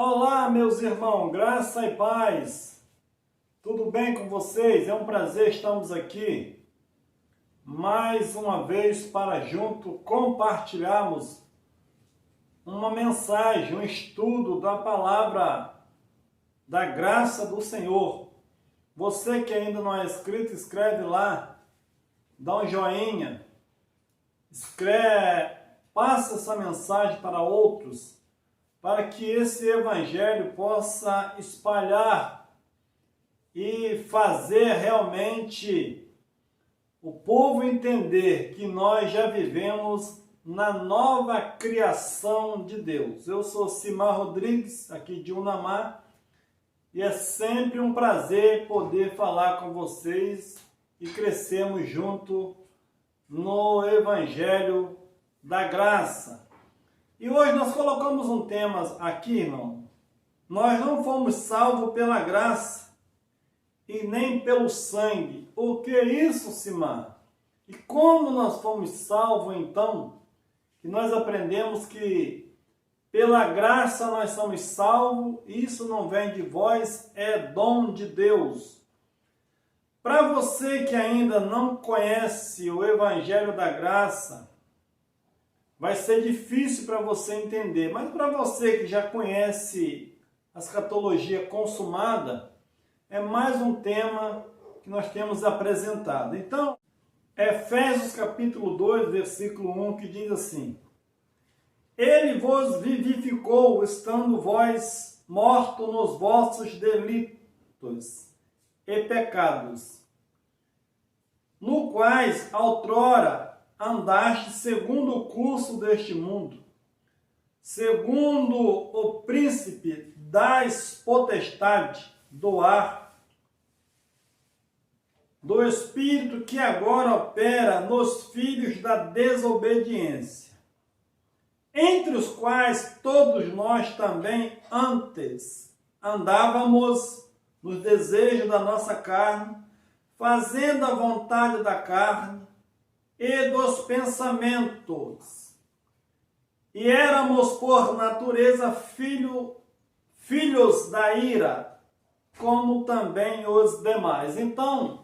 Olá, meus irmãos, graça e paz. Tudo bem com vocês? É um prazer estarmos aqui mais uma vez para junto compartilharmos uma mensagem, um estudo da palavra da graça do Senhor. Você que ainda não é inscrito, escreve lá, dá um joinha, escreve, passa essa mensagem para outros, para que esse evangelho possa espalhar e fazer realmente o povo entender que nós já vivemos na nova criação de Deus. Eu sou Simar Rodrigues, aqui de Unamar, e é sempre um prazer poder falar com vocês e crescermos junto no evangelho da graça. E hoje nós colocamos um tema aqui, irmão. Nós não fomos salvos pela graça e nem pelo sangue. O que é isso, Simar? E como nós fomos salvos, então? Que nós aprendemos que pela graça nós somos salvos, isso não vem de vós, é dom de Deus. Para você que ainda não conhece o evangelho da graça, vai ser difícil para você entender, mas para você que já conhece a escatologia consumada, é mais um tema que nós temos apresentado. Então, Efésios capítulo 2, versículo 1, que diz assim: Ele vos vivificou, estando vós mortos nos vossos delitos e pecados, no quais outrora andaste segundo o curso deste mundo, segundo o príncipe das potestades do ar, do espírito que agora opera nos filhos da desobediência, entre os quais todos nós também antes andávamos nos desejos da nossa carne, fazendo a vontade da carne e dos pensamentos, e éramos por natureza filhos da ira, como também os demais. Então,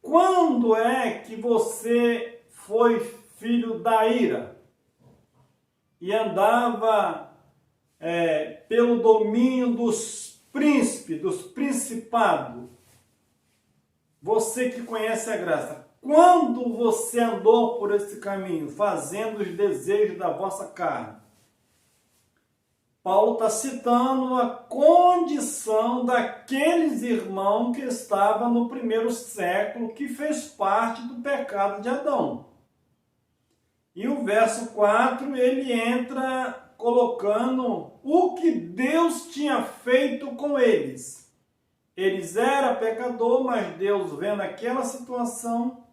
quando é que você foi filho da ira e andava pelo domínio dos príncipes, dos principados? Você que conhece a graça, quando você andou por esse caminho, fazendo os desejos da vossa carne? Paulo está citando a condição daqueles irmãos que estavam no primeiro século, que fez parte do pecado de Adão. E o verso 4, ele entra colocando o que Deus tinha feito com eles. Eles eram pecadores, mas Deus, vendo aquela situação,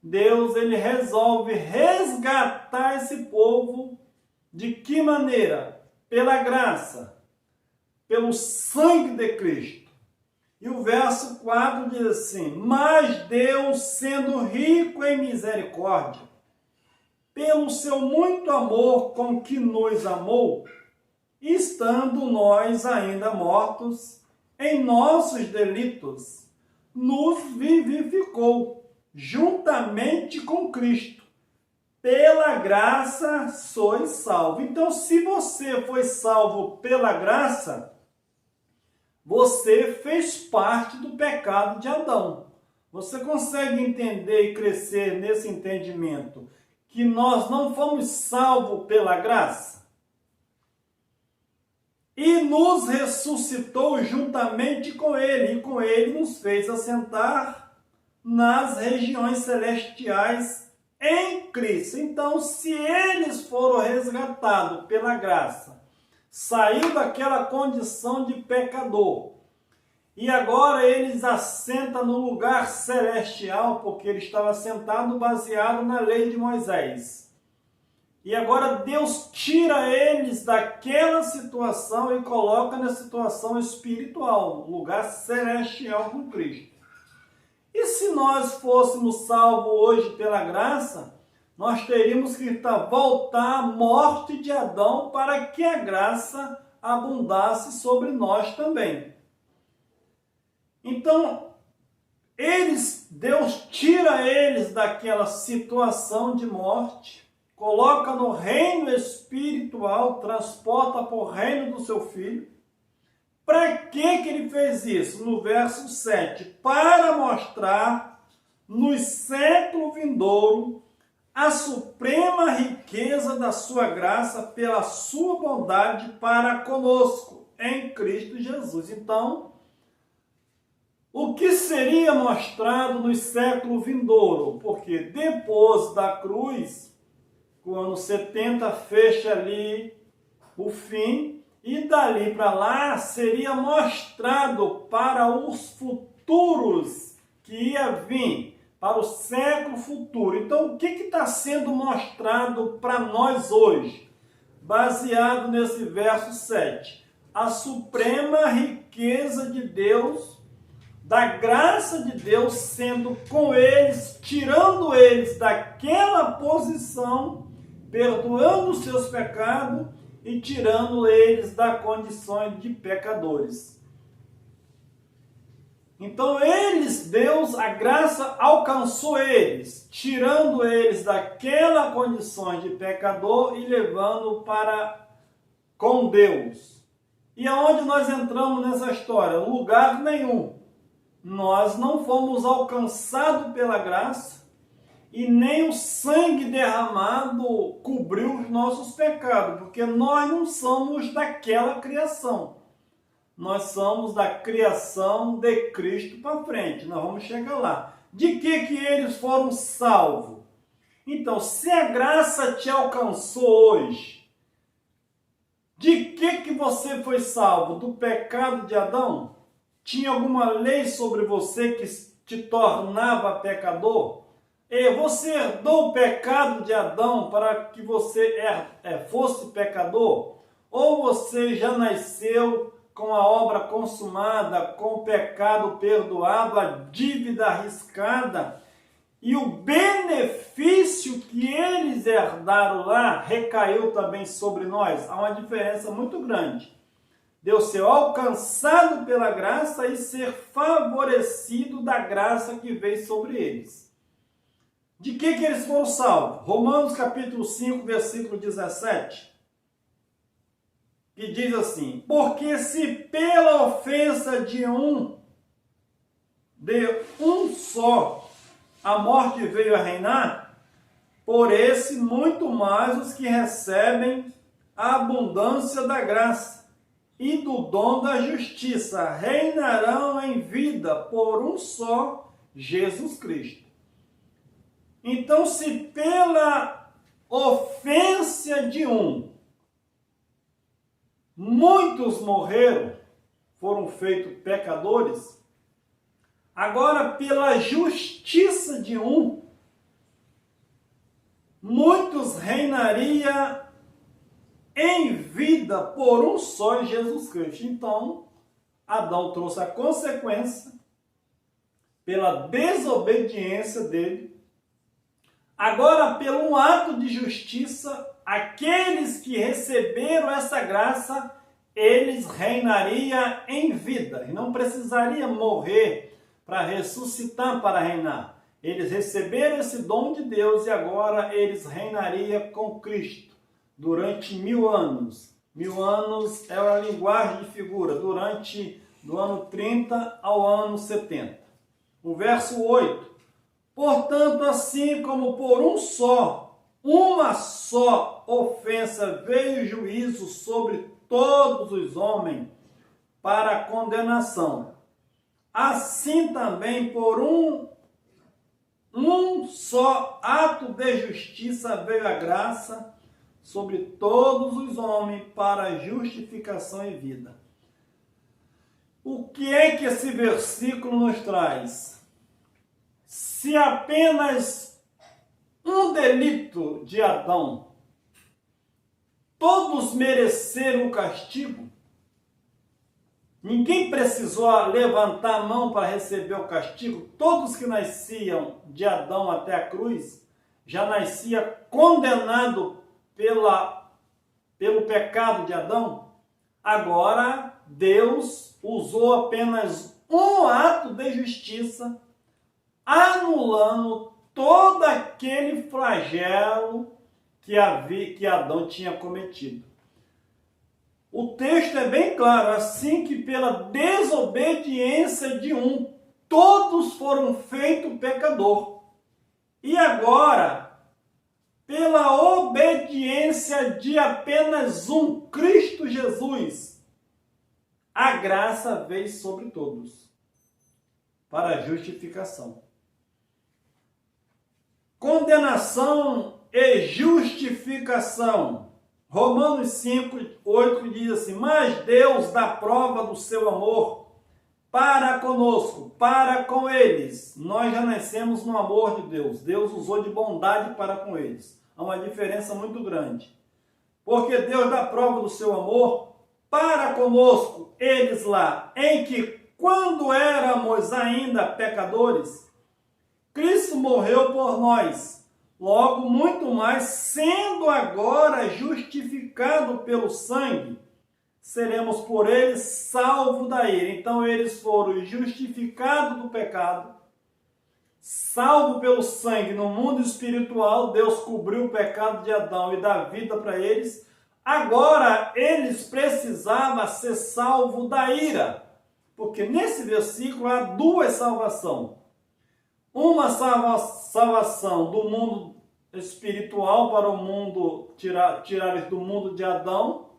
Deus ele resolve resgatar esse povo. De que maneira? Pela graça, pelo sangue de Cristo. E o verso 4 diz assim: Mas Deus, sendo rico em misericórdia, pelo seu muito amor com que nos amou, estando nós ainda mortos em nossos delitos, nos vivificou juntamente com Cristo. Pela graça sois salvos. Então, se você foi salvo pela graça, você fez parte do pecado de Adão. Você consegue entender e crescer nesse entendimento que nós não fomos salvos pela graça? E nos ressuscitou juntamente com ele, e com ele nos fez assentar nas regiões celestiais em Cristo. Então, se eles foram resgatados pela graça, saiu daquela condição de pecador, e agora eles assentam no lugar celestial, porque ele estava sentado baseado na lei de Moisés. E agora Deus tira eles daquela situação e coloca na situação espiritual, lugar celestial com Cristo. E se nós fôssemos salvos hoje pela graça, nós teríamos que voltar à morte de Adão para que a graça abundasse sobre nós também. Então, Deus tira eles daquela situação de morte, coloca no reino espiritual, transporta para o reino do seu Filho. Para que ele fez isso? No verso 7, para mostrar nos séculos vindouros a suprema riqueza da sua graça pela sua bondade para conosco, em Cristo Jesus. Então, o que seria mostrado nos séculos vindouros? Porque depois da cruz, o ano 70 fecha ali o fim, e dali para lá seria mostrado para os futuros que ia vir, para o século futuro. Então, o que está sendo mostrado para nós hoje? Baseado nesse verso 7. A suprema riqueza de Deus, da graça de Deus sendo com eles, tirando eles daquela posição, perdoando os seus pecados e tirando eles da condição de pecadores. Então Deus, a graça alcançou eles, tirando eles daquela condição de pecador e levando para com Deus. E aonde nós entramos nessa história? Lugar nenhum. Nós não fomos alcançados pela graça, e nem o sangue derramado cobriu os nossos pecados, porque nós não somos daquela criação. Nós somos da criação de Cristo para frente. Nós vamos chegar lá. De que eles foram salvos? Então, se a graça te alcançou hoje, de que você foi salvo? Do pecado de Adão? Tinha alguma lei sobre você que te tornava pecador? Você herdou o pecado de Adão para que você fosse pecador? Ou você já nasceu com a obra consumada, com o pecado perdoado, a dívida arriscada, e o benefício que eles herdaram lá recaiu também sobre nós? Há uma diferença muito grande de eu ser alcançado pela graça e ser favorecido da graça que veio sobre eles. De que eles foram salvos? Romanos capítulo 5, versículo 17, que diz assim: porque se pela ofensa de um só, a morte veio a reinar, por esse muito mais os que recebem a abundância da graça e do dom da justiça reinarão em vida por um só, Jesus Cristo. Então, se pela ofensa de um muitos morreram, foram feitos pecadores, agora pela justiça de um, muitos reinaria em vida por um só, Jesus Cristo. Então, Adão trouxe a consequência pela desobediência dele. Agora, pelo um ato de justiça, aqueles que receberam essa graça, eles reinariam em vida. E não precisaria morrer para ressuscitar para reinar. Eles receberam esse dom de Deus e agora eles reinariam com Cristo durante 1000 anos. 1000 anos é uma linguagem de figura, do ano 30 ao ano 70. O verso 8. Portanto, assim como por uma só ofensa veio o juízo sobre todos os homens para a condenação, assim também por um só ato de justiça veio a graça sobre todos os homens para a justificação e vida. O que é que esse versículo nos traz? Se apenas um delito de Adão, todos mereceram o castigo, ninguém precisou levantar a mão para receber o castigo, todos que nasciam de Adão até a cruz já nascia condenado pelo pecado de Adão, agora Deus usou apenas um ato de justiça, anulando todo aquele flagelo que Adão tinha cometido. O texto é bem claro, assim que pela desobediência de um, todos foram feitos pecador. E agora, pela obediência de apenas um, Cristo Jesus, a graça veio sobre todos, para a justificação. Condenação e justificação. Romanos 5, 8 diz assim: mas Deus dá prova do seu amor para conosco, para com eles. Nós já nascemos no amor de Deus. Deus usou de bondade para com eles. Há uma diferença muito grande. Porque Deus dá prova do seu amor para conosco, eles lá, em que quando éramos ainda pecadores, Cristo morreu por nós. Logo, muito mais, sendo agora justificado pelo sangue, seremos por eles salvos da ira. Então, eles foram justificados do pecado, salvos pelo sangue no mundo espiritual. Deus cobriu o pecado de Adão e dá vida para eles. Agora, eles precisavam ser salvos da ira, porque nesse versículo há duas salvações. Uma salvação do mundo espiritual para o mundo, tirar eles do mundo de Adão,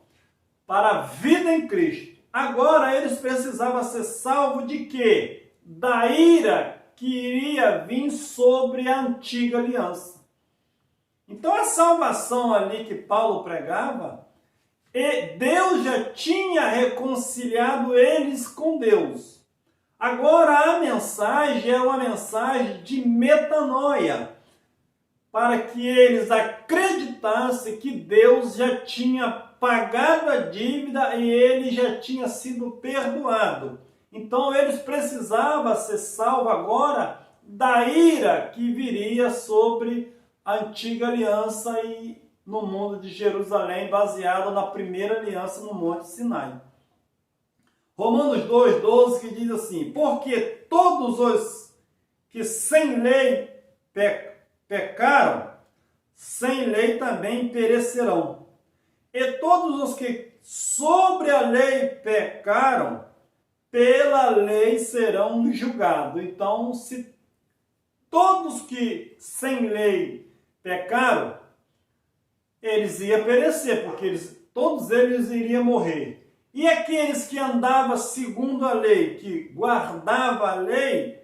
para a vida em Cristo. Agora eles precisavam ser salvos de quê? Da ira que iria vir sobre a antiga aliança. Então a salvação ali que Paulo pregava, Deus já tinha reconciliado eles com Deus. Agora a mensagem é uma mensagem de metanoia, para que eles acreditassem que Deus já tinha pagado a dívida e ele já tinha sido perdoado. Então eles precisavam ser salvos agora da ira que viria sobre a antiga aliança e no mundo de Jerusalém, baseado na primeira aliança no Monte Sinai. Romanos 2,12 que diz assim: porque todos os que sem lei pecaram, sem lei também perecerão. E todos os que sobre a lei pecaram, pela lei serão julgados. Então, se todos que sem lei pecaram, eles iam perecer, porque todos eles iriam morrer. E aqueles que andavam segundo a lei, que guardavam a lei,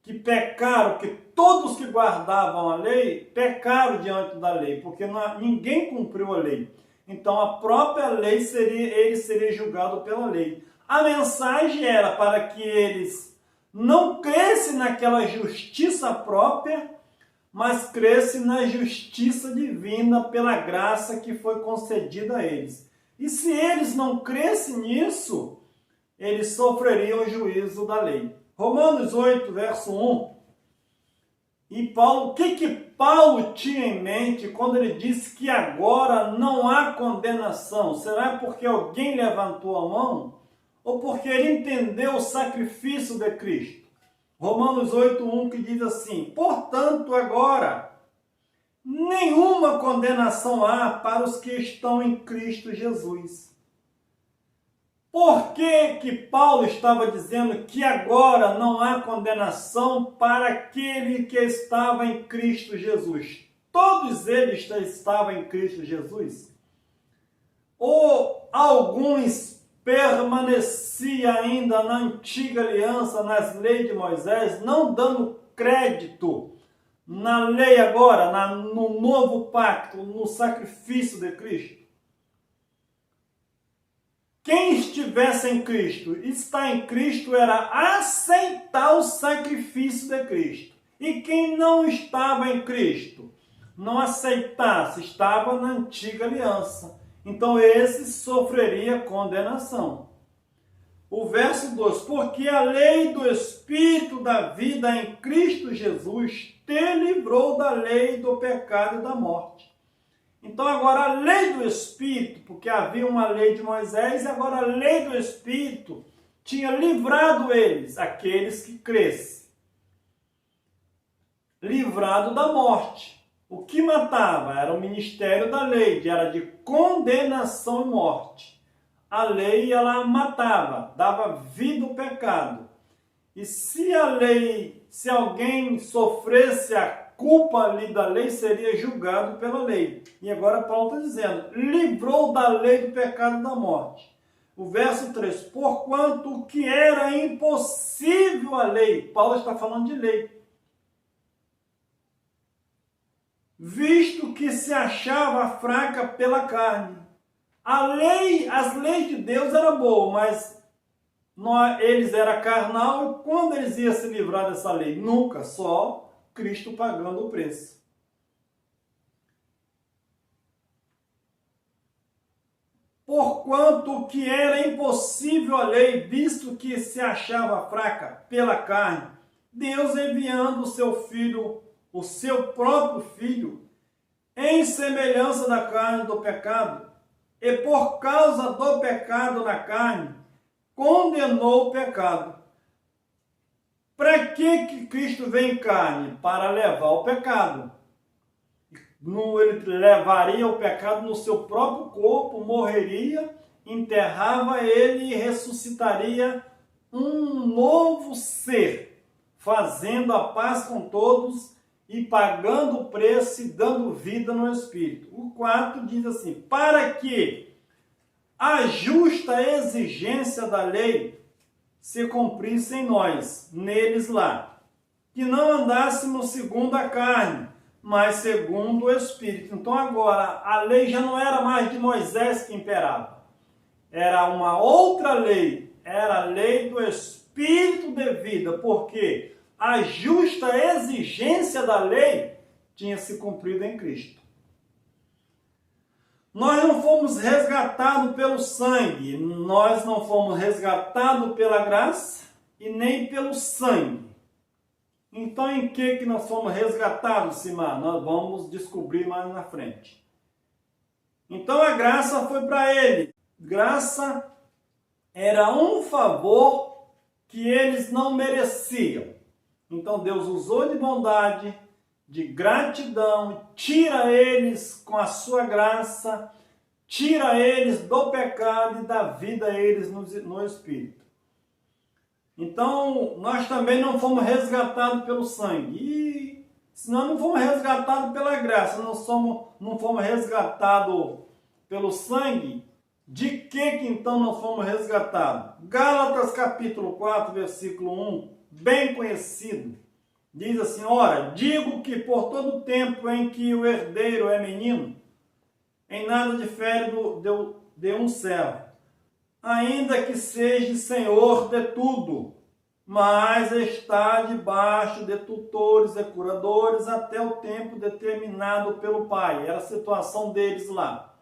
que pecaram, que todos que guardavam a lei, pecaram diante da lei, porque ninguém cumpriu a lei. Então a própria lei ele seria julgado pela lei. A mensagem era para que eles não crescem naquela justiça própria, mas crescem na justiça divina pela graça que foi concedida a eles. E se eles não crescem nisso, eles sofreriam o juízo da lei. Romanos 8, verso 1. E Paulo, o que Paulo tinha em mente quando ele disse que agora não há condenação? Será porque alguém levantou a mão? Ou porque ele entendeu o sacrifício de Cristo? Romanos 8, 1 que diz assim: portanto, agora nenhuma condenação há para os que estão em Cristo Jesus. Por que Paulo estava dizendo que agora não há condenação para aquele que estava em Cristo Jesus? Todos eles estavam em Cristo Jesus? Ou alguns permaneciam ainda na antiga aliança, nas leis de Moisés, não dando crédito na lei agora, no novo pacto, no sacrifício de Cristo? Quem estivesse em Cristo, estar em Cristo, era aceitar o sacrifício de Cristo. E quem não estava em Cristo, não aceitasse, estava na antiga aliança. Então esse sofreria condenação. o verso 2, porque a lei do Espírito da vida em Cristo Jesus te livrou da lei do pecado e da morte. Então agora a lei do Espírito, porque havia uma lei de Moisés, e agora a lei do Espírito tinha livrado eles, aqueles que crescem, livrado da morte. O que matava era o ministério da lei, que era de condenação e morte. A lei, ela matava, dava vida ao pecado. E se alguém sofresse a culpa ali da lei, seria julgado pela lei. E agora Paulo está dizendo, livrou da lei do pecado e da morte. O verso 3, porquanto o que era impossível a lei, Paulo está falando de lei, visto que se achava fraca pela carne. As leis de Deus eram boas, mas eles eram carnal, e quando eles iam se livrar dessa lei? Nunca, só Cristo pagando o preço. Porquanto o que era impossível a lei, visto que se achava fraca pela carne, Deus enviando o seu Filho, o seu próprio Filho, em semelhança da carne do pecado, e por causa do pecado na carne, condenou o pecado. Para que Cristo veio em carne? Para levar o pecado. Ele levaria o pecado no seu próprio corpo, morreria, enterrava ele e ressuscitaria um novo ser, fazendo a paz com todos e pagando o preço e dando vida no Espírito. O 4 diz assim, para que a justa exigência da lei se cumprisse em nós, neles lá, que não andássemos segundo a carne, mas segundo o Espírito. Então agora, a lei já não era mais de Moisés que imperava. Era uma outra lei, era a lei do Espírito de vida, porque a justa exigência da lei tinha se cumprido em Cristo. Nós não fomos resgatados pelo sangue, nós não fomos resgatados pela graça e nem pelo sangue. Então, em que nós fomos resgatados, Simar? Nós vamos descobrir mais na frente. Então, a graça foi para ele. Graça era um favor que eles não mereciam. Então, Deus usou de bondade, de gratidão, tira eles com a sua graça, tira eles do pecado e dá vida a eles no Espírito. Então, nós também não fomos resgatados pelo sangue. E se nós não fomos resgatados pela graça, não fomos resgatados pelo sangue, de que então nós fomos resgatados? Gálatas capítulo 4, versículo 1, bem conhecido, diz assim, ora, digo que por todo o tempo em que o herdeiro é menino, em nada difere de um servo, ainda que seja senhor de tudo, mas está debaixo de tutores e curadores até o tempo determinado pelo pai. Era a situação deles lá.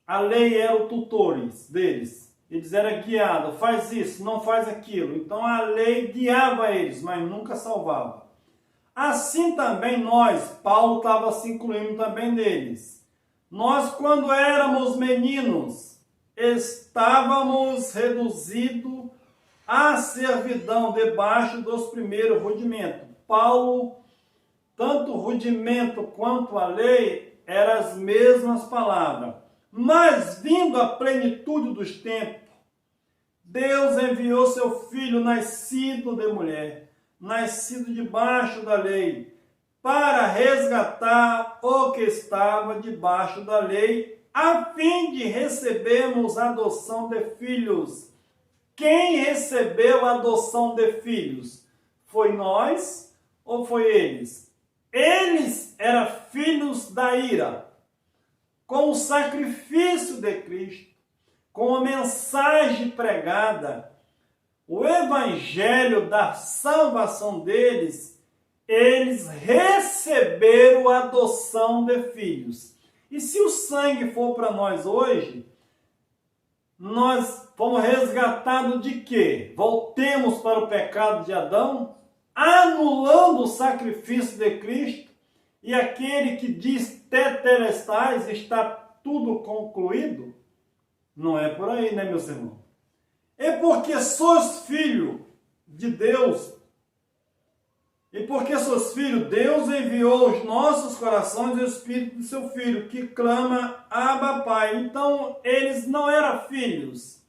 A lei era o tutores deles. Eles eram guiados, faz isso, não faz aquilo. Então a lei guiava eles, mas nunca salvava. Assim também nós, Paulo estava se incluindo também neles. Nós, quando éramos meninos, estávamos reduzidos à servidão debaixo dos primeiros rudimentos. Paulo, tanto o rudimento quanto a lei, eram as mesmas palavras. Mas, vindo a plenitude dos tempos, Deus enviou seu Filho, nascido de mulher, nascido debaixo da lei, para resgatar o que estava debaixo da lei, a fim de recebermos a adoção de filhos. Quem recebeu a adoção de filhos? Foi nós ou foi eles? Eles eram filhos da ira. Com o sacrifício de Cristo, com a mensagem pregada, o evangelho da salvação deles, eles receberam a adoção de filhos. E se o sangue for para nós hoje, nós fomos resgatados de quê? Voltemos para o pecado de Adão, anulando o sacrifício de Cristo, e aquele que diz tetelestais, está tudo concluído? Não é por aí, né, meus irmãos? É porque sois filho de Deus. E porque sois filho, Deus enviou aos nossos corações o Espírito de seu Filho, que clama, Abba, Pai. Então, eles não eram filhos,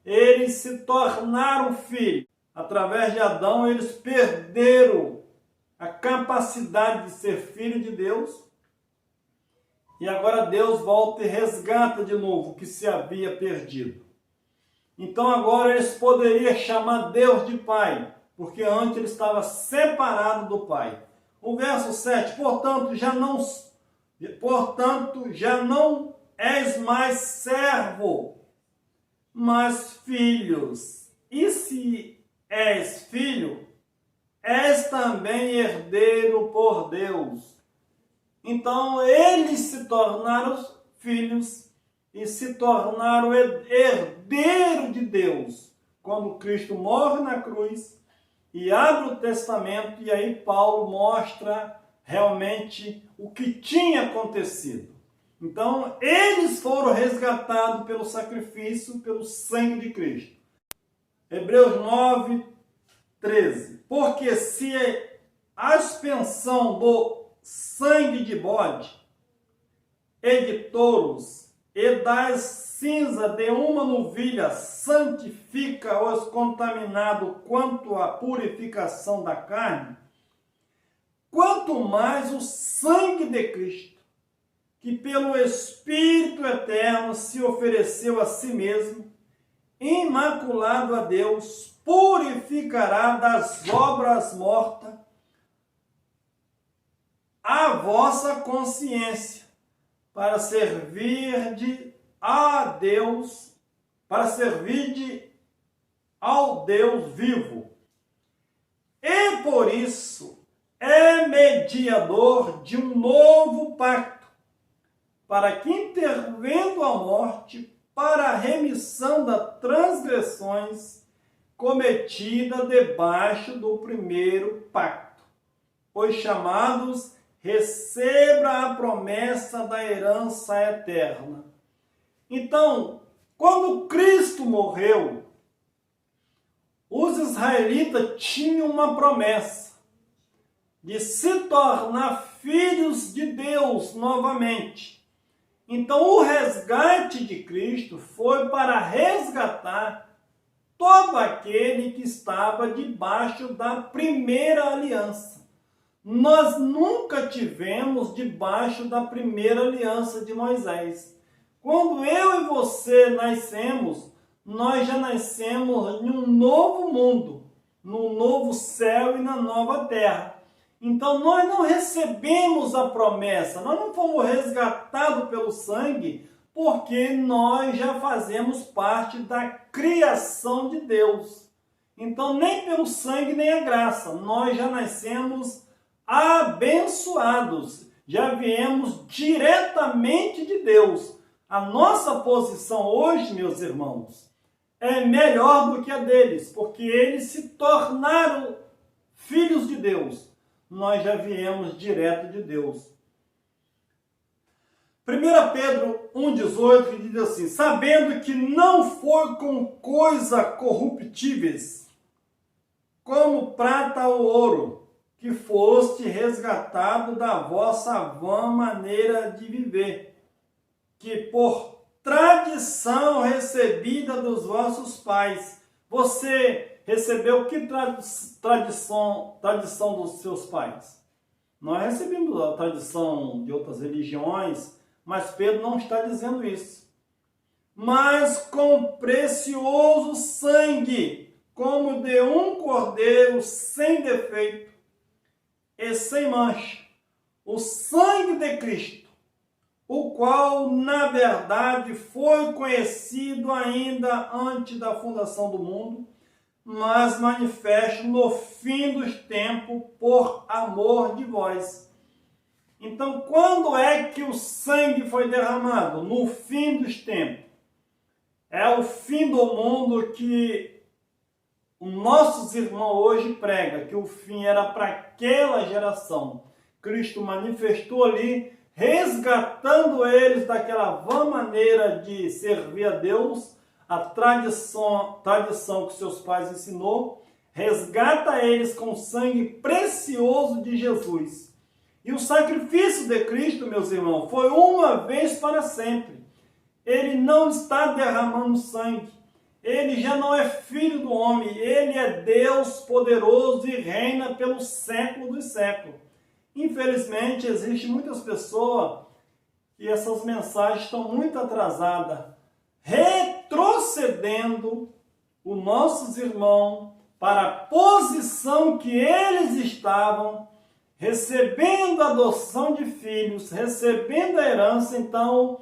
eles se tornaram filhos. Através de Adão, eles perderam a capacidade de ser filho de Deus. E agora Deus volta e resgata de novo o que se havia perdido. Então agora eles poderiam chamar Deus de Pai, porque antes ele estava separado do Pai. O verso 7, portanto já não és mais servo, mas filhos. E se és filho, és também herdeiro por Deus. Então eles se tornaram filhos e se tornaram herdeiro de Deus. Quando Cristo morre na cruz e abre o testamento, e aí Paulo mostra realmente o que tinha acontecido. Então eles foram resgatados pelo sacrifício, pelo sangue de Cristo. Hebreus 9, 13. Porque se a expensão do sangue de bode e de touros e das cinza de uma novilha santifica os contaminados quanto à purificação da carne, quanto mais o sangue de Cristo, que pelo Espírito Eterno se ofereceu a si mesmo, imaculado a Deus, purificará das obras mortas a vossa consciência, para servir a Deus, para servir ao Deus vivo. E por isso é mediador de um novo pacto, para que, intervendo a morte, para a remissão das transgressões cometidas debaixo do primeiro pacto, os chamados receba a promessa da herança eterna. Então, quando Cristo morreu, os israelitas tinham uma promessa de se tornar filhos de Deus novamente. Então, o resgate de Cristo foi para resgatar todo aquele que estava debaixo da primeira aliança. Nós nunca tivemos debaixo da primeira aliança de Moisés. Quando eu e você nascemos, nós já nascemos em um novo mundo, num novo céu e na nova terra. Então nós não recebemos a promessa, nós não fomos resgatados pelo sangue, porque nós já fazemos parte da criação de Deus. Então nem pelo sangue nem a graça, nós já nascemos abençoados, já viemos diretamente de Deus. A nossa posição hoje, meus irmãos, é melhor do que a deles, porque eles se tornaram filhos de Deus. Nós já viemos direto de Deus. 1 Pedro 1,18 que diz assim: sabendo que não foi com coisas corruptíveis, como prata ou ouro, que foste resgatado da vossa vã maneira de viver, que por tradição recebida dos vossos pais. Você recebeu que tradição dos seus pais? Nós recebemos a tradição de outras religiões, mas Pedro não está dizendo isso. Mas com precioso sangue, como de um cordeiro sem defeito e sem mancha, o sangue de Cristo, o qual, na verdade, foi conhecido ainda antes da fundação do mundo, mas manifesto no fim dos tempos por amor de vós. Então, quando é que o sangue foi derramado? No fim dos tempos. É o fim do mundo que os nossos irmãos hoje pregam, que o fim era para aquela geração. Cristo manifestou ali, resgatando eles daquela vã maneira de servir a Deus, a tradição que seus pais ensinou, resgata eles com o sangue precioso de Jesus. E o sacrifício de Cristo, meus irmãos, foi uma vez para sempre. Ele não está derramando sangue. Ele já não é filho do homem. Ele é Deus poderoso e reina pelo século dos séculos. Infelizmente, existem muitas pessoas e essas mensagens estão muito atrasadas, retrocedendo os nossos irmãos para a posição que eles estavam, recebendo a adoção de filhos, recebendo a herança. Então,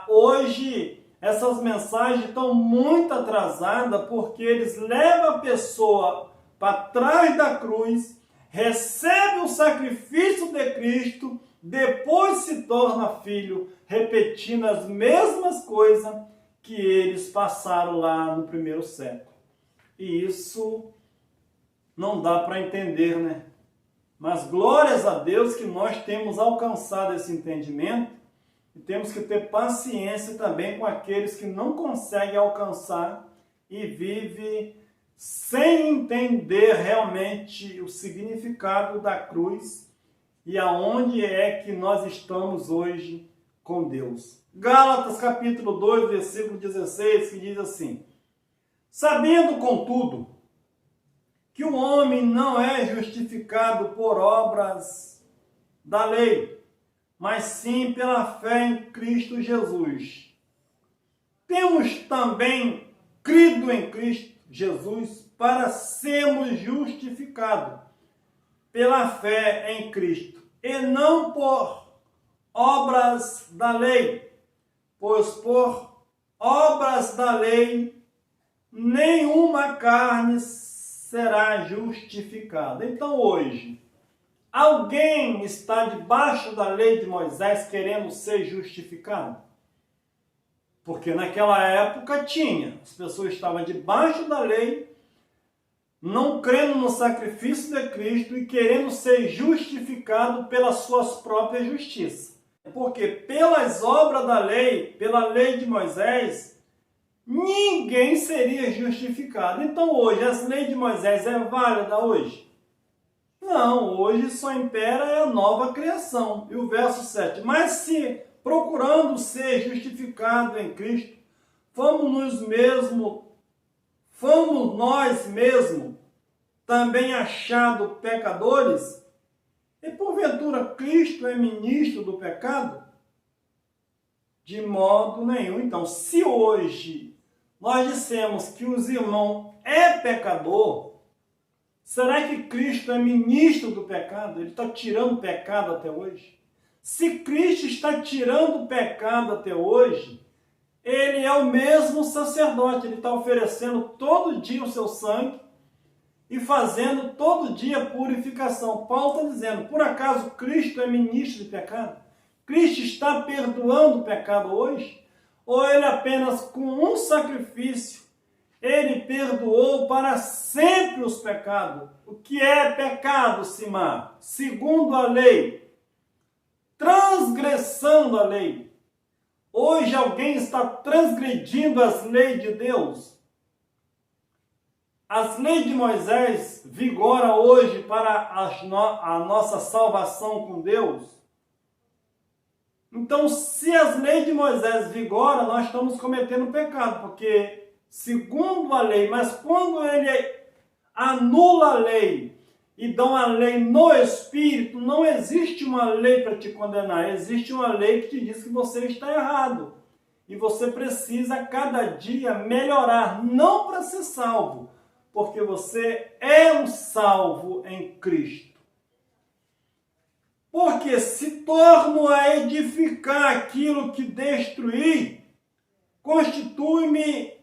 hoje, essas mensagens estão muito atrasadas porque eles levam a pessoa para trás da cruz, recebe o sacrifício de Cristo, depois se torna filho, repetindo as mesmas coisas que eles passaram lá no primeiro século. E isso não dá para entender, né? Mas glórias a Deus que nós temos alcançado esse entendimento e temos que ter paciência também com aqueles que não conseguem alcançar e vivem sem entender realmente o significado da cruz e aonde é que nós estamos hoje com Deus. Gálatas capítulo 2, versículo 16, que diz assim: sabendo, contudo, que o homem não é justificado por obras da lei, mas sim pela fé em Cristo Jesus. Temos também crido em Cristo Jesus para sermos justificados pela fé em Cristo, e não por obras da lei, pois por obras da lei nenhuma carne será justificada. Então hoje, alguém está debaixo da lei de Moisés querendo ser justificado? Porque naquela época tinha, as pessoas estavam debaixo da lei, não crendo no sacrifício de Cristo e querendo ser justificado pelas suas próprias justiças. Porque pelas obras da lei, pela lei de Moisés, ninguém seria justificado. Então hoje, as leis de Moisés é válida hoje? Não, hoje só impera a nova criação. E o verso 7, mas se procurando ser justificado em Cristo, fomos nós mesmos também achados pecadores? E porventura Cristo é ministro do pecado? De modo nenhum. Então, se hoje nós dissemos que os irmãos é pecador, será que Cristo é ministro do pecado? Ele está tirando o pecado até hoje? Se Cristo está tirando o pecado até hoje, ele é o mesmo sacerdote, ele está oferecendo todo dia o seu sangue e fazendo todo dia purificação. Paulo está dizendo, por acaso Cristo é ministro de pecado? Cristo está perdoando o pecado hoje? Ou ele apenas com um sacrifício, ele perdoou para sempre os pecados? O que é pecado, Simar? Segundo a lei, transgressão da lei. Hoje alguém está transgredindo as leis de Deus. As leis de Moisés vigoram hoje para a nossa salvação com Deus. Então, se as leis de Moisés vigoram, nós estamos cometendo pecado, porque segundo a lei, mas quando ele anula a lei e dá uma lei no Espírito, não existe uma lei para te condenar, existe uma lei que te diz que você está errado. E você precisa cada dia melhorar, não para ser salvo, porque você é um salvo em Cristo. Porque se torno a edificar aquilo que destruí, constitui-me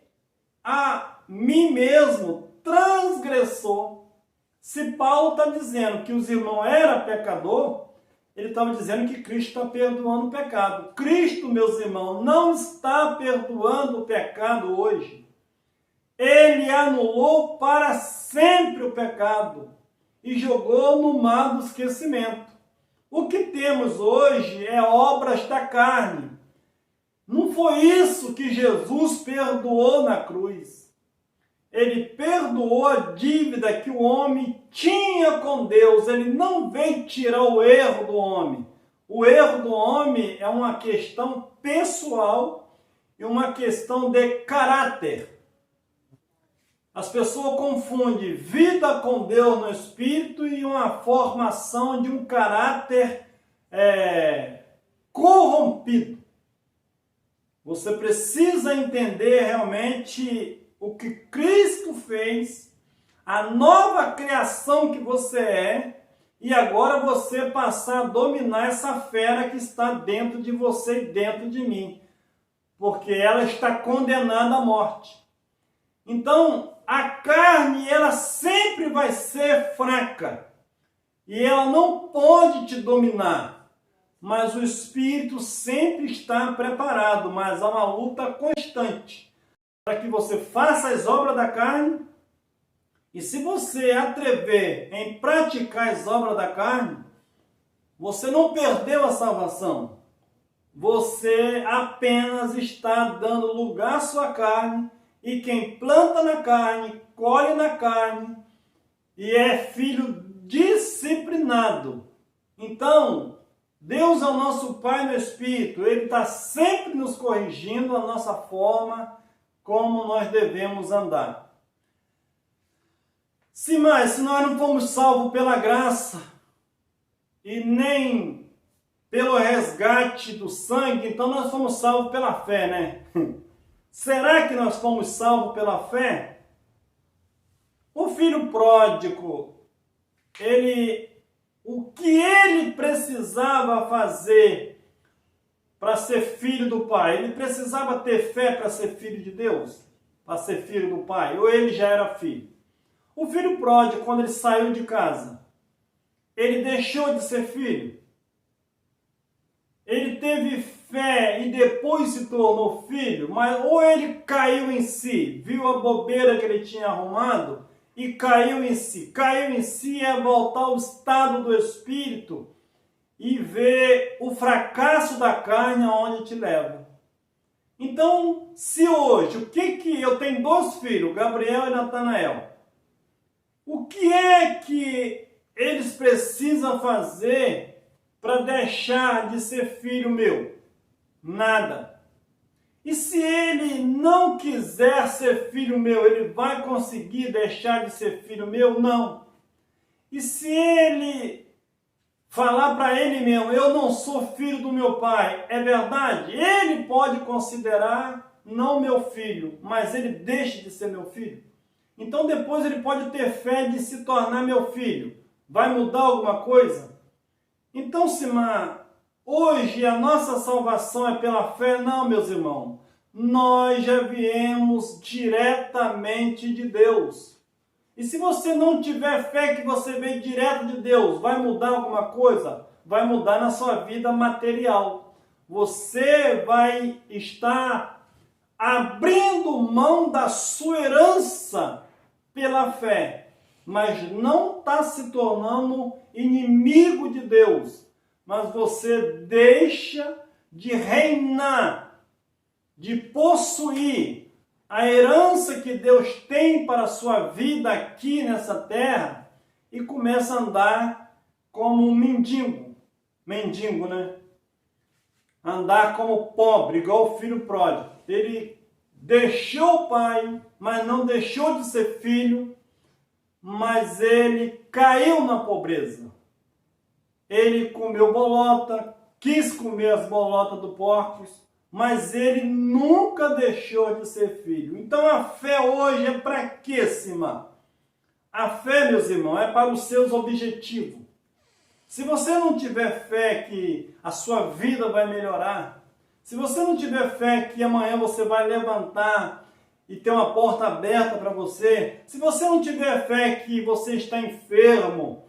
a mim mesmo transgressor. Se Paulo está dizendo que os irmãos eram pecador, ele estava dizendo que Cristo está perdoando o pecado. Cristo, meus irmãos, não está perdoando o pecado hoje. Ele anulou para sempre o pecado e jogou no mar do esquecimento. O que temos hoje é obras da carne. Não foi isso que Jesus perdoou na cruz. Ele perdoou a dívida que o homem tinha com Deus. Ele não veio tirar o erro do homem. O erro do homem é uma questão pessoal e uma questão de caráter. As pessoas confundem vida com Deus no espírito e uma formação de um caráter corrompido. Você precisa entender realmente o que Cristo fez, a nova criação que você é, e agora você passar a dominar essa fera que está dentro de você e dentro de mim, porque ela está condenada à morte. Então, a carne, ela sempre vai ser fraca, e ela não pode te dominar. Mas o espírito sempre está preparado, mas há uma luta constante para que você faça as obras da carne. E se você atrever em praticar as obras da carne, você não perdeu a salvação. Você apenas está dando lugar à sua carne, e quem planta na carne, colhe na carne, e é filho disciplinado. Então, Deus é o nosso Pai no Espírito, Ele está sempre nos corrigindo a nossa forma, como nós devemos andar. Se nós não fomos salvos pela graça, e nem pelo resgate do sangue, então nós fomos salvos pela fé, né? Será que nós fomos salvos pela fé? O filho pródigo, o que ele precisava fazer para ser filho do Pai? Ele precisava ter fé para ser filho de Deus? Para ser filho do Pai? Ou ele já era filho? O filho pródigo, quando ele saiu de casa, ele deixou de ser filho? Ele teve fé e depois se tornou filho? Mas ou ele caiu em si, viu a bobeira que ele tinha arrumado e caiu em si. Caiu em si é voltar ao estado do espírito e ver o fracasso da carne aonde te leva. Então, se hoje, eu tenho 2 filhos, Gabriel e Natanael, o que é que eles precisam fazer para deixar de ser filho meu? Nada. E se ele não quiser ser filho meu, ele vai conseguir deixar de ser filho meu? Não. E se ele falar para ele mesmo, eu não sou filho do meu pai, é verdade? Ele pode considerar não meu filho, mas ele deixa de ser meu filho. Então depois ele pode ter fé de se tornar meu filho. Vai mudar alguma coisa? Então, Simar, hoje a nossa salvação é pela fé? Não, meus irmãos. Nós já viemos diretamente de Deus. E se você não tiver fé que você veio direto de Deus, vai mudar alguma coisa? Vai mudar na sua vida material. Você vai estar abrindo mão da sua herança pela fé, mas não está se tornando inimigo de Deus. Mas você deixa de reinar, de possuir a herança que Deus tem para a sua vida aqui nessa terra e começa a andar como um mendigo. Mendigo, né? Andar como pobre, igual o filho pródigo. Ele deixou o pai, mas não deixou de ser filho, mas ele caiu na pobreza. Ele comeu bolota, quis comer as bolotas do porcos, mas ele nunca deixou de ser filho. Então a fé hoje é para quê, Simar? A fé, meus irmãos, é para os seus objetivos. Se você não tiver fé que a sua vida vai melhorar, se você não tiver fé que amanhã você vai levantar e ter uma porta aberta para você, se você não tiver fé que você está enfermo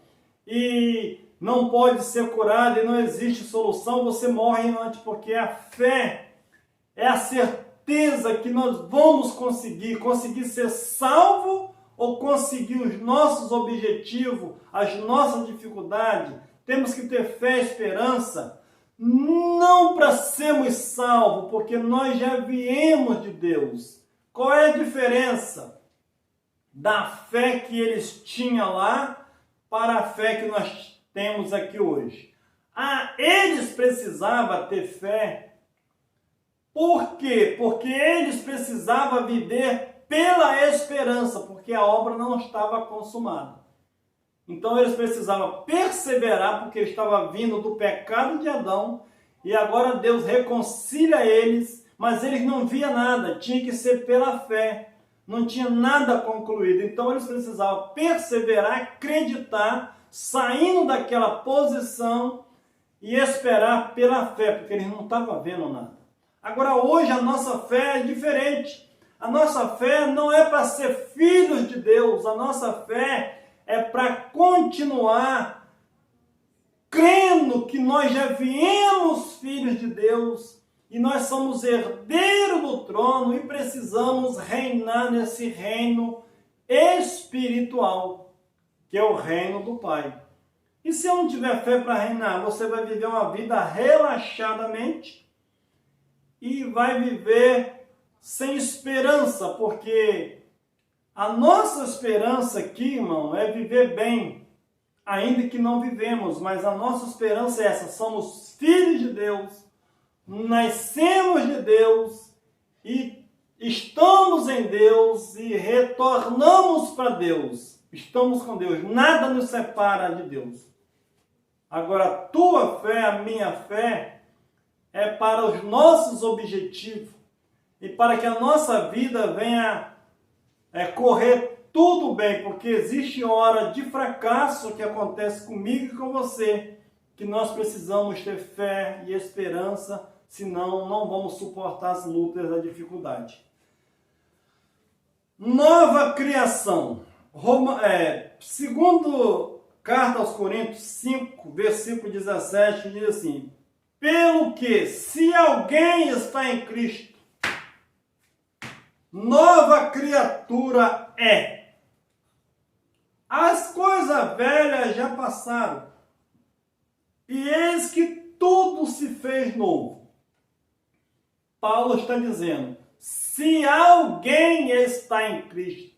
e não pode ser curado e não existe solução, você morre antes, porque a fé é a certeza que nós vamos conseguir ser salvo ou conseguir os nossos objetivos, as nossas dificuldades. Temos que ter fé e esperança, não para sermos salvos, porque nós já viemos de Deus. Qual é a diferença da fé que eles tinham lá para a fé que nós temos aqui hoje? Eles precisavam ter fé. Por quê? Porque eles precisavam viver pela esperança, porque a obra não estava consumada. Então eles precisavam perseverar, porque estava vindo do pecado de Adão, e agora Deus reconcilia eles, mas eles não viam nada, tinha que ser pela fé, não tinha nada concluído. Então eles precisavam perseverar, acreditar, saindo daquela posição e esperar pela fé, porque eles não estavam vendo nada. Agora hoje a nossa fé é diferente. A nossa fé não é para ser filhos de Deus, a nossa fé é para continuar crendo que nós já viemos filhos de Deus e nós somos herdeiros do trono e precisamos reinar nesse reino espiritual, que é o reino do Pai. E se eu não tiver fé para reinar, você vai viver uma vida relaxadamente e vai viver sem esperança, porque a nossa esperança aqui, irmão, é viver bem, ainda que não vivemos, mas a nossa esperança é essa: somos filhos de Deus, nascemos de Deus e estamos em Deus e retornamos para Deus. Estamos com Deus, nada nos separa de Deus. Agora, a tua fé, a minha fé, é para os nossos objetivos e para que a nossa vida venha correr tudo bem, porque existe hora de fracasso que acontece comigo e com você, que nós precisamos ter fé e esperança, senão não vamos suportar as lutas e a dificuldade. Nova criação. Segundo carta aos Coríntios 5, versículo 17, diz assim: pelo que, se alguém está em Cristo, nova criatura é. As coisas velhas já passaram, e eis que tudo se fez novo. Paulo está dizendo: se alguém está em Cristo,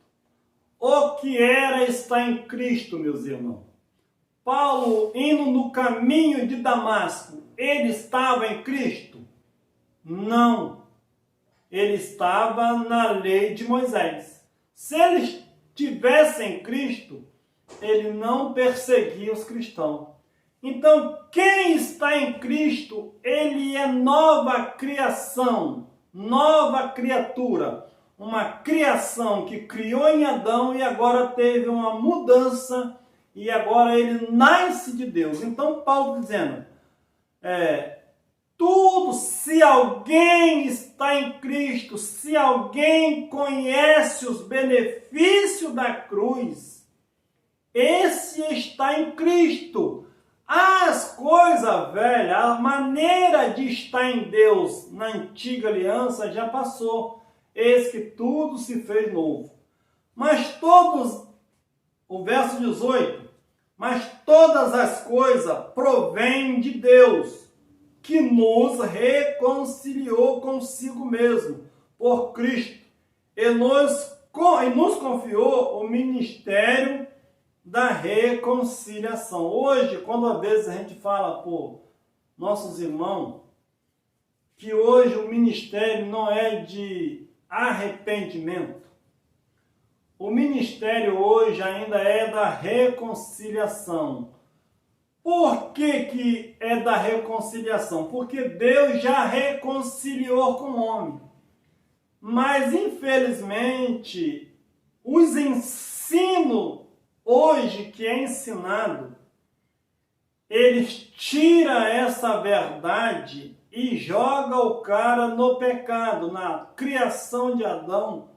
o que era está em Cristo, meus irmãos. Paulo, indo no caminho de Damasco, ele estava em Cristo? Não. Ele estava na lei de Moisés. Se ele estivesse em Cristo, ele não perseguia os cristãos. Então, quem está em Cristo, ele é nova criação, nova criatura. Uma criação que criou em Adão e agora teve uma mudança e agora ele nasce de Deus. Então, Paulo dizendo, tudo, se alguém está em Cristo, se alguém conhece os benefícios da cruz, esse está em Cristo. As coisas velhas, a maneira de estar em Deus na antiga aliança já passou. Eis que tudo se fez novo. Mas o verso 18, mas todas as coisas provêm de Deus, que nos reconciliou consigo mesmo, por Cristo, e nos confiou o ministério da reconciliação. Hoje, quando às vezes a gente fala por nossos irmãos, que hoje o ministério não é de arrependimento. O ministério hoje ainda é da reconciliação. Por que é da reconciliação? Porque Deus já reconciliou com o homem. Mas, infelizmente, os ensinos hoje que é ensinado, eles tiram essa verdade e joga o cara no pecado, na criação de Adão.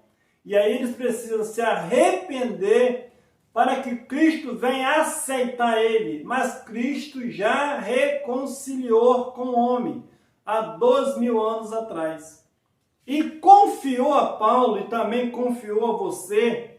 E aí eles precisam se arrepender para que Cristo venha aceitar ele, mas Cristo já reconciliou com o homem há 2000 anos atrás. E confiou a Paulo e também confiou a você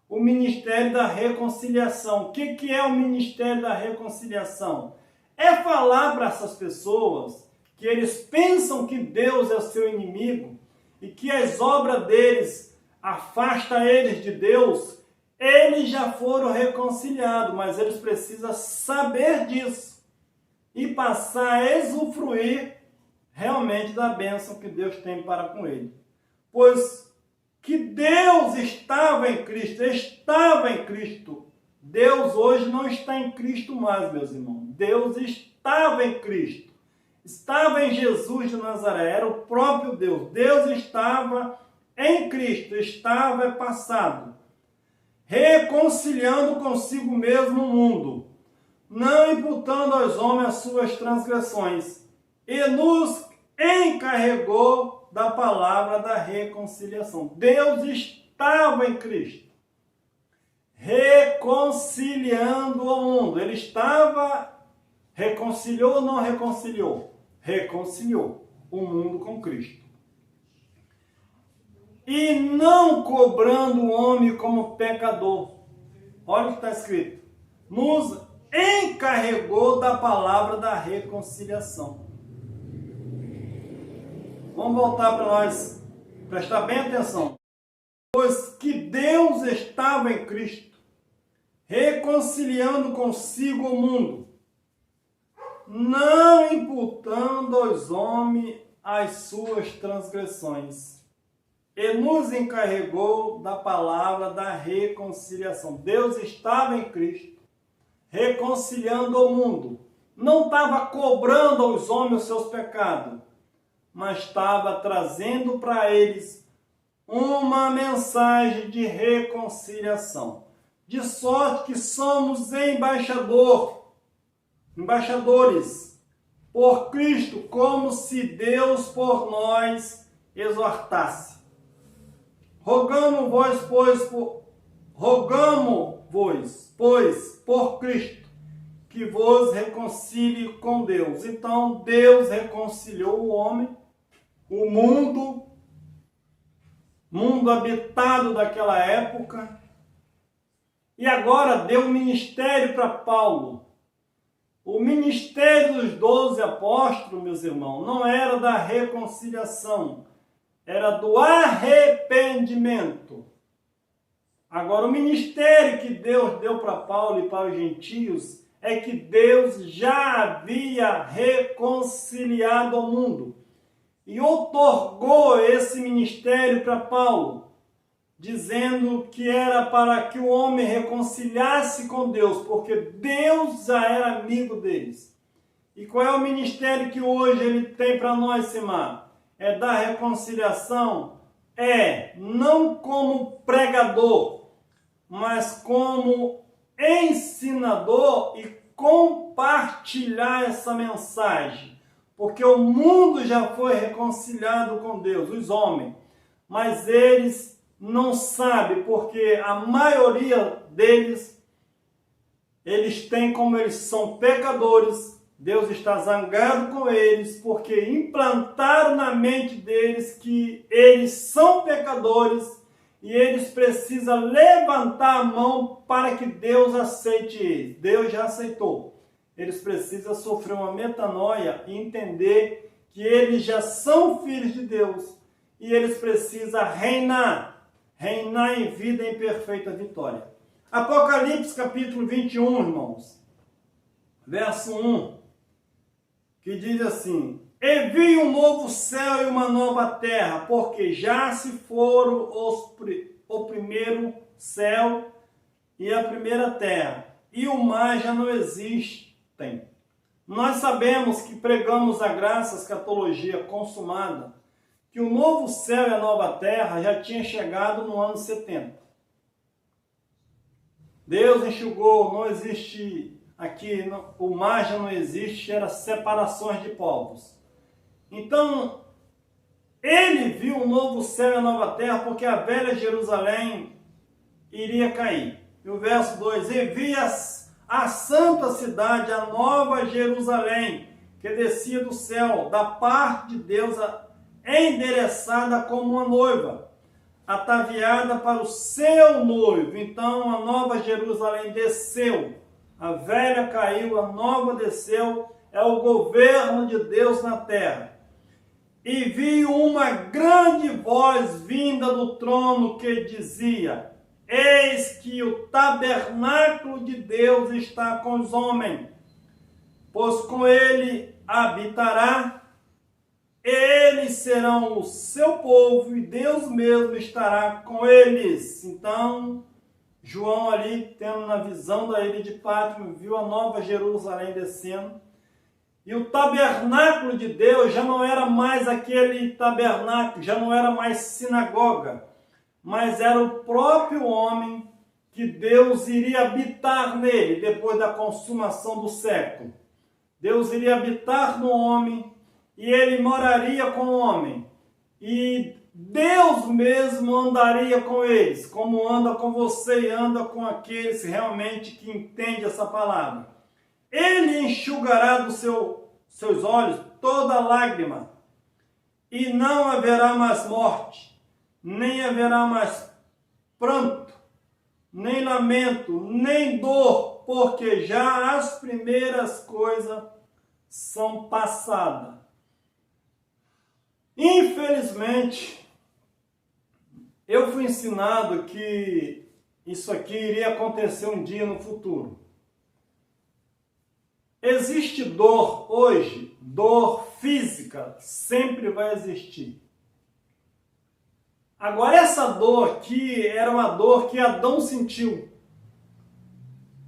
o ministério da reconciliação. O que é o ministério da reconciliação? É falar para essas pessoas que eles pensam que Deus é seu inimigo e que as obras deles afastam eles de Deus. Eles já foram reconciliados, mas eles precisam saber disso e passar a usufruir realmente da bênção que Deus tem para com ele. Pois que Deus estava em Cristo. Deus hoje não está em Cristo mais, meus irmãos. Deus estava em Cristo. Estava em Jesus de Nazaré, era o próprio Deus. Deus estava em Cristo, estava passado, reconciliando consigo mesmo o mundo, não imputando aos homens as suas transgressões, e nos encarregou da palavra da reconciliação. Deus estava em Cristo, reconciliando o mundo. Ele reconciliou ou não reconciliou? Reconciliou o mundo com Cristo. E não cobrando o homem como pecador. Olha o que está escrito. Nos encarregou da palavra da reconciliação. Vamos voltar para nós prestar bem atenção. Pois que Deus estava em Cristo, reconciliando consigo o mundo, não imputando aos homens as suas transgressões, e nos encarregou da palavra da reconciliação. Deus estava em Cristo, reconciliando o mundo. Não estava cobrando aos homens os seus pecados, mas estava trazendo para eles uma mensagem de reconciliação. De sorte que somos embaixadores por Cristo, como se Deus por nós exortasse. Rogamo-vos, pois, por Cristo, que vos reconcilie com Deus. Então, Deus reconciliou o homem, o mundo habitado daquela época, e agora deu um ministério para Paulo. O ministério dos 12 apóstolos, meus irmãos, não era da reconciliação, era do arrependimento. Agora, o ministério que Deus deu para Paulo e para os gentios é que Deus já havia reconciliado o mundo e outorgou esse ministério para Paulo, dizendo que era para que o homem reconciliasse com Deus, porque Deus já era amigo deles. E qual é o ministério que hoje ele tem para nós, Simar? É da reconciliação, não como pregador, mas como ensinador e compartilhar essa mensagem. Porque o mundo já foi reconciliado com Deus, os homens, mas eles não sabem, porque a maioria deles, eles têm como eles são pecadores. Deus está zangado com eles, porque implantaram na mente deles que eles são pecadores e eles precisam levantar a mão para que Deus aceite eles. Deus já aceitou. Eles precisam sofrer uma metanoia e entender que eles já são filhos de Deus e eles precisam reinar em vida em perfeita vitória. Apocalipse capítulo 21, irmãos, verso 1. Que diz assim: e vi um novo céu e uma nova terra, porque já se foram o primeiro céu e a primeira terra, e o mar já não existem. Nós sabemos que pregamos a graça, a escatologia consumada, que o novo céu e a nova terra já tinha chegado no ano 70. Deus enxugou, não existe aqui, o mar já não existe, era separações de povos. Então, ele viu um novo céu e a nova terra, porque a velha Jerusalém iria cair. E o verso 2: e vi a santa cidade, a nova Jerusalém, que descia do céu, da parte de Deus, endereçada como uma noiva, ataviada para o seu noivo. Então a nova Jerusalém desceu, a velha caiu, a nova desceu, é o governo de Deus na terra. E vi uma grande voz vinda do trono que dizia: eis que o tabernáculo de Deus está com os homens, pois com ele habitará, eles serão o seu povo e Deus mesmo estará com eles. Então, João ali, tendo na visão da ilha de Patmos, viu a nova Jerusalém descendo. E o tabernáculo de Deus já não era mais aquele tabernáculo, já não era mais sinagoga, mas era o próprio homem que Deus iria habitar nele depois da consumação do século. Deus iria habitar no homem e ele moraria com o homem. E Deus mesmo andaria com eles, como anda com você e anda com aqueles realmente que entendem essa palavra. Ele enxugará dos seus olhos toda lágrima, e não haverá mais morte, nem haverá mais pranto, nem lamento, nem dor, porque já as primeiras coisas são passadas. Infelizmente, eu fui ensinado que isso aqui iria acontecer um dia no futuro. Existe dor hoje, dor física, sempre vai existir. Agora, essa dor aqui era uma dor que Adão sentiu.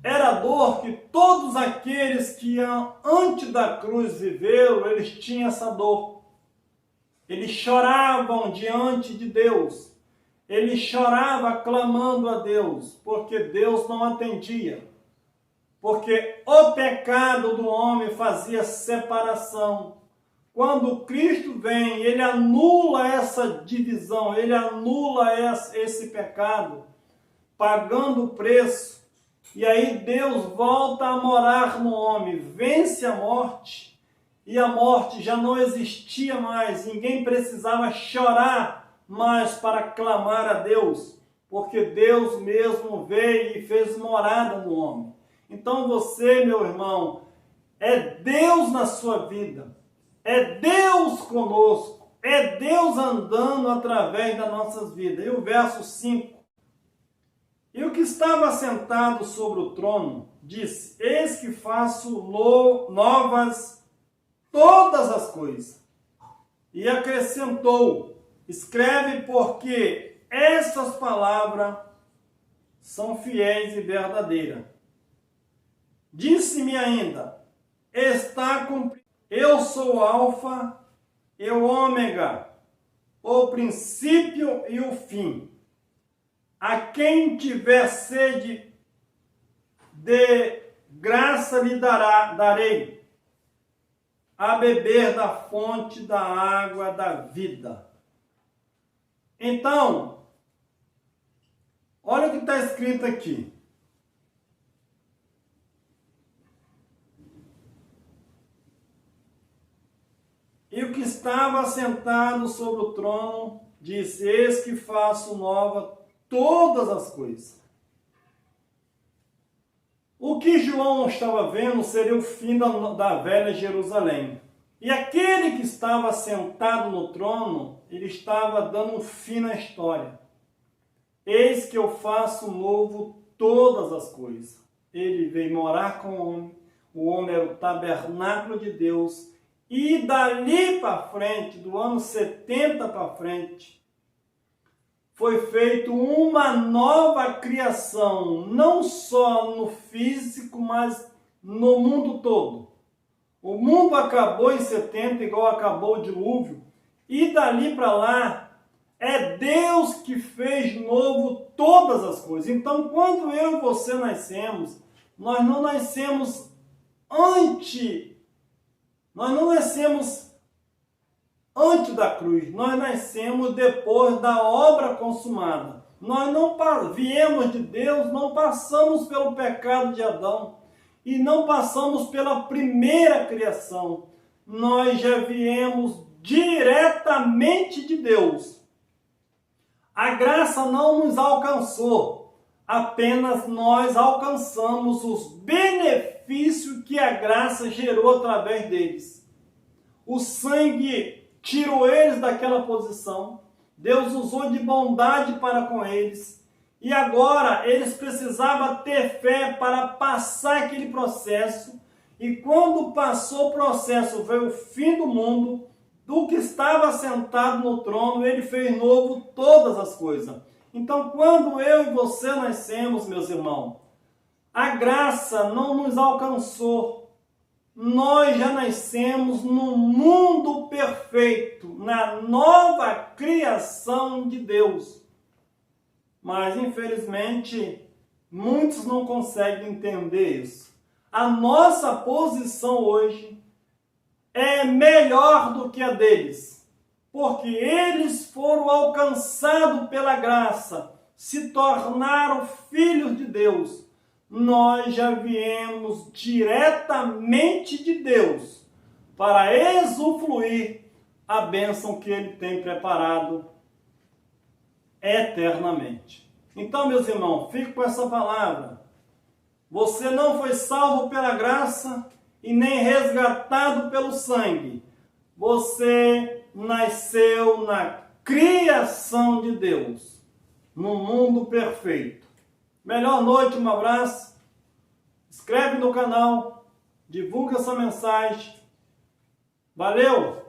Era a dor que todos aqueles que antes da cruz viveram, eles tinham essa dor. Eles choravam diante de Deus. Eles choravam clamando a Deus, porque Deus não atendia. Porque o pecado do homem fazia separação. Quando Cristo vem, ele anula essa divisão, ele anula esse pecado, pagando o preço. E aí Deus volta a morar no homem, vence a morte, e a morte já não existia mais. Ninguém precisava chorar mais para clamar a Deus, porque Deus mesmo veio e fez morada no homem. Então você, meu irmão, é Deus na sua vida, é Deus conosco, é Deus andando através das nossas vidas. E o verso 5: e o que estava sentado sobre o trono disse: eis que faço novas todas as coisas. E acrescentou: escreve, porque essas palavras são fiéis e verdadeiras. Disse-me ainda: está cumprido. Eu sou o Alfa e o Ômega, o princípio e o fim. A quem tiver sede de graça lhe darei a beber da fonte da água da vida. Então, olha o que está escrito aqui. E o que estava sentado sobre o trono disse: eis que faço nova todas as coisas. O que João estava vendo seria o fim da velha Jerusalém. E aquele que estava sentado no trono, ele estava dando um fim na história. Eis que eu faço novo todas as coisas. Ele veio morar com o homem era o tabernáculo de Deus. E dali para frente, do ano 70 para frente, foi feito uma nova criação, não só no físico, mas no mundo todo. O mundo acabou em 70, igual acabou o dilúvio, e dali para lá, é Deus que fez novo todas as coisas. Então, quando eu e você nascemos, nós não nascemos antes da cruz, nós nascemos depois da obra consumada. Nós não viemos de Deus, não passamos pelo pecado de Adão e não passamos pela primeira criação. Nós já viemos diretamente de Deus. A graça não nos alcançou, apenas nós alcançamos os benefícios que a graça gerou através deles. O sangue tirou eles daquela posição, Deus usou de bondade para com eles, e agora eles precisavam ter fé para passar aquele processo, e quando passou o processo, veio o fim do mundo, do que estava sentado no trono, ele fez novo todas as coisas. Então, quando eu e você nascemos, meus irmãos, a graça não nos alcançou. Nós já nascemos no mundo perfeito, na nova criação de Deus. Mas, infelizmente, muitos não conseguem entender isso. A nossa posição hoje é melhor do que a deles, porque eles foram alcançados pela graça, se tornaram filhos de Deus. Nós já viemos diretamente de Deus para usufruir a bênção que Ele tem preparado eternamente. Então, meus irmãos, fique com essa palavra. Você não foi salvo pela graça e nem resgatado pelo sangue. Você nasceu na criação de Deus, no mundo perfeito. Melhor noite, um abraço. Inscreve no canal, divulga essa mensagem. Valeu!